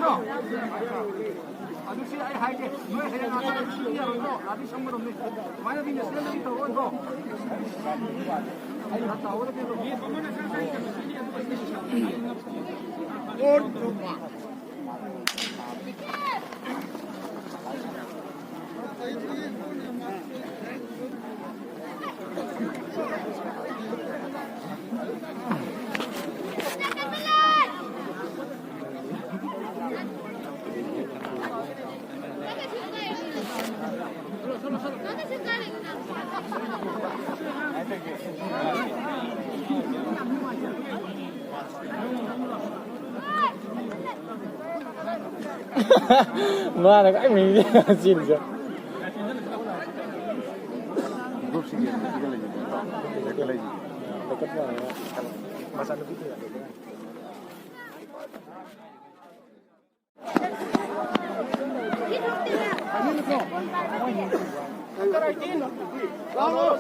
no. Aduh sih ayah hai deh. Gue saya ngapain sih ya lo. Tadi sama dong nih. Mana di mesin lagi tuh lo. Ayo tahu deh lo. Oh, cuma. Mana cái mình xin chưa? Grup sih dia, tiga lagi. Tiga lagi. Dekat mana? Masa itu ya. Vamos,